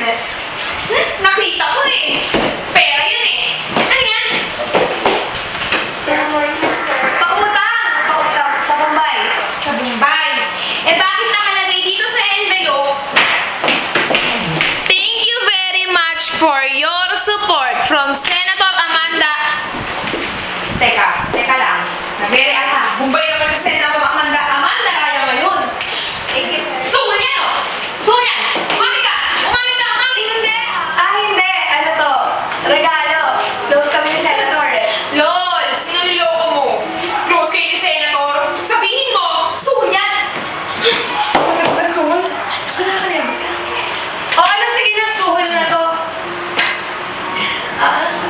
business? Nakita ko eh. Pera yun eh. Ano yan? Pautang sa Bombay. Sa Bombay. Eh bakit nakalagay dito sa envelope? Thank you very much for your support from Senator Amanda. Teka lang. Nagre-react ka. Bombay naman si Senator Amanda. Amanda kaya ngayon. Thank you. Suhol niya no? Suhol niya. Umami ka. Hindi. Hindi. Ano to? Regalo. Close kami ni Senator eh. LOL! Sino niloko mo? Close kayo ni Senator? Sabihin mo! Suhol yan! Huwag ka na suhol? Bus ka na. O ano, sige na, suhol na to.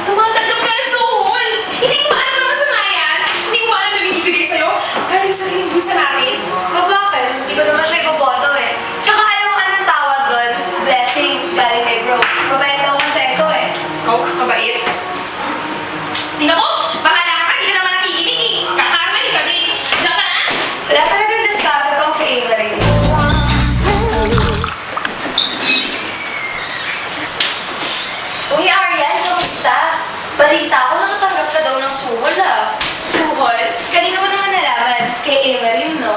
Tumatanggap ka na suhol! Hindi ko maalam na masama yan! Hindi ko maalam na binibigay sa'yo! Galing sa sarili busa natin! Bakit? Hindi ko naman siya ipoboto eh. Tsaka alam mo anong tawag doon? Blessing galing kay bro. Mabait daw kasi ko eh. Ikaw? Mabait? Nako! Bahala ka! Hindi ka naman nakikinig eh! Kakarmali ka din! Diyan ka na! Wala talagang discard tong si Avery. Uy, Ariel, kamusta? Balita ko nakatanggap ka daw ng suhol ah. Suhol? Kanina mo naman nalaman? Kay Evelyn, no?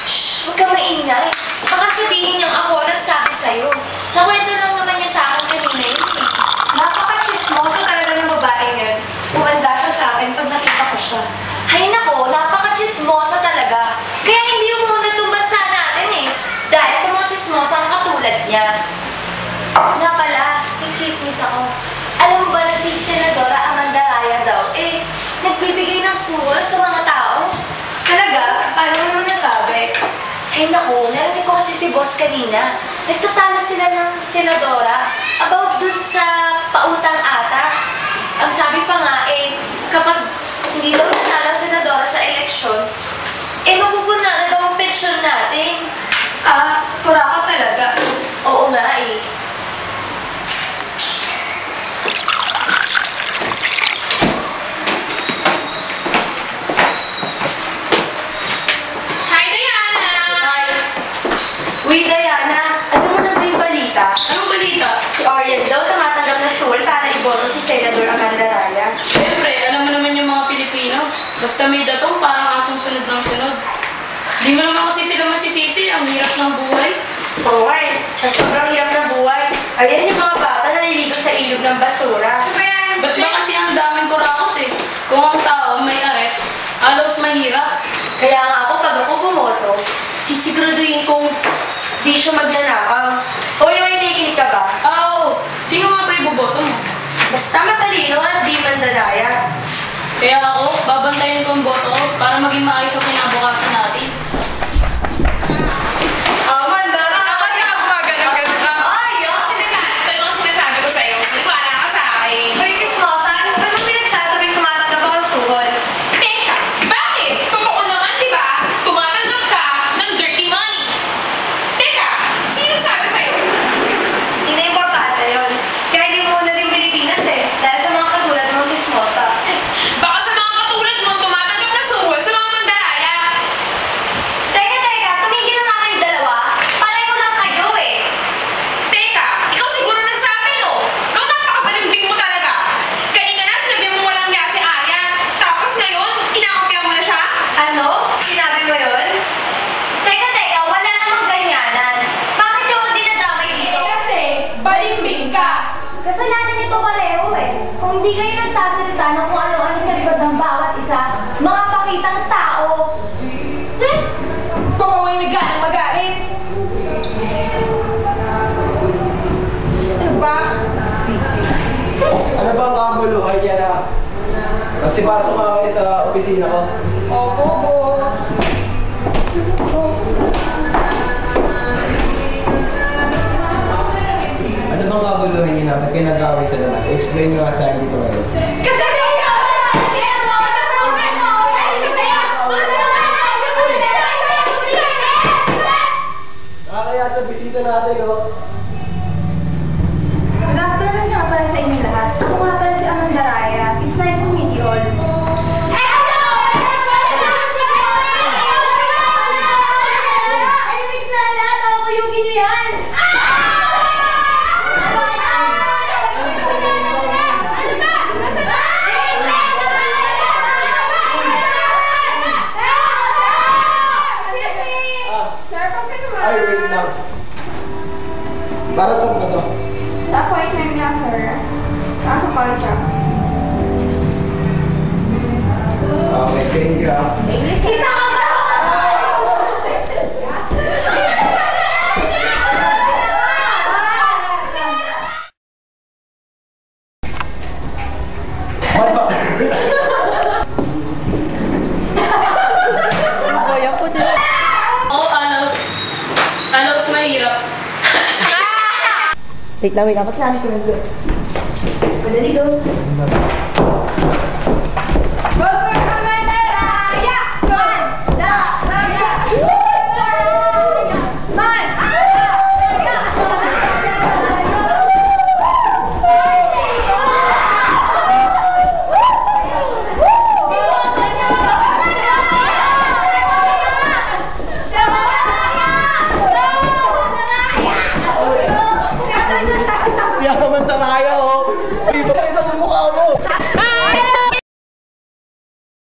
Shhh! Huwag ka maingay. Baka sabihin niyang ako nagsabi sa'yo. Nakwento lang naman niya sa akin kanina yun eh. Napaka-chismoso talaga ng babaeng yun. Umanda siya sa akin pag nakita ko siya. Hay nako, napaka-chismosa talaga. Kaya hindi umunod itong bansa natin eh. Dahil sa mga chismosang katulad niya. Nga pala, i-chismis ako. Alam mo ba na si Senadora Amanda Raya daw, eh, nagbibigay ng suhol sa mga tao? Talaga? Paano mo naman nasabi? Ay naku, narinig ko kasi si boss kanina. Nagtatalo sila ng senadora about dun sa pautang ata. Ang sabi pa nga, eh, kapag hindi daw nanalo senadora sa eleksyon, eh, mapupuna na daw ang pensyon natin. Pura ka talaga. Oo nga eh. Uy, Diana, ano mo na ba yung balita? Anong balita? Si Ariel daw tumatanggap ng suhol para iboto si Senador Amanda Raya. Siyempre, alam mo naman yung mga Pilipino. Basta may datong parang asong sunod ng sunod. Di mo naman kasi sila masisisi, ang hirap ng buhay. Oo eh, sa sobrang hirap ng buhay. Ayan yung mga bata na naliligo sa ilog ng basura. Ba't ba kasi ang daming kurakot eh? Kung ang tao may aret, alos mahirap. Kaya nga ako, pag ako bumoto, sisiguraduhin kong di siya magnanakaw. Hoy, nakikinig ka ba? Oo. Sino nga ba iboboto mo? Basta matalino at di mandaraya. Kaya ako, babantayin ko ang boto ko para maging maayos ang kinabukasan natin. Mandara! Kapag ka gumagano'n ka. Ay, yung Ito yung sinasabi ko sa'yo. Nagwala ka sa akin. Hoy, chismosa, ano ba nung pinagsasabing tumatanggap ako ng suhol? Teka, bakit? Totoo naman, di ba? Tumatanggap ka ng dirty money. Teka, sino sabi sa'yo? Hindi na importante yun. Kaya hindi mo na rin Pilipinas eh. Dahil sa mga katulad mong chismosa. Baka sa mga katulad mo tumatanggap na suhol sa mga mandaraya. Teka, tumigil na nga kayo dalawa. Pareho lang kayo eh. Teka, ikaw siguro nagsabi, no? Ikaw napakabalimbing mo talaga. Kanina na sinabi mo walang niya si Arya. Tapos ngayon, kinakopya mo na siya? Ano? Sinabi mo yun? Teka, wala namang ganyanan. Bakit yung dinadamay dito? Kasi, balimbing ka! Kasalanan nito pareho eh. Kung hindi kayo nagtasalita ng kung ano-ano sa likod ng bawat isa, mga pakitang tao. Kung ako'y nagganang magalit. Ano ba? Ano ba ang kamuluhan niya na magsipasok ka kayo sa opisina ko? Opo, boss. Ano bang kamuluhan niya na pinag-away sa labas? Explain nyo nga sa akin dito ngayon. Kasi kayo! Nakakaya sa bisita natin, oh. Nagkakaroon nga pala sa inyo lahat. Ako nga pala si Amanda Raya. It's nice to meet you all. Ay, wait na lahat. Ako kuyugin niyo yan. Para sa ano to? Sa appointment niya, sir. Nasa call siya. Okay, thank you ah. Kita ka ba? Oo, alaws mahirap. Wait lang. Ba't namin ko nag-go? Madali go.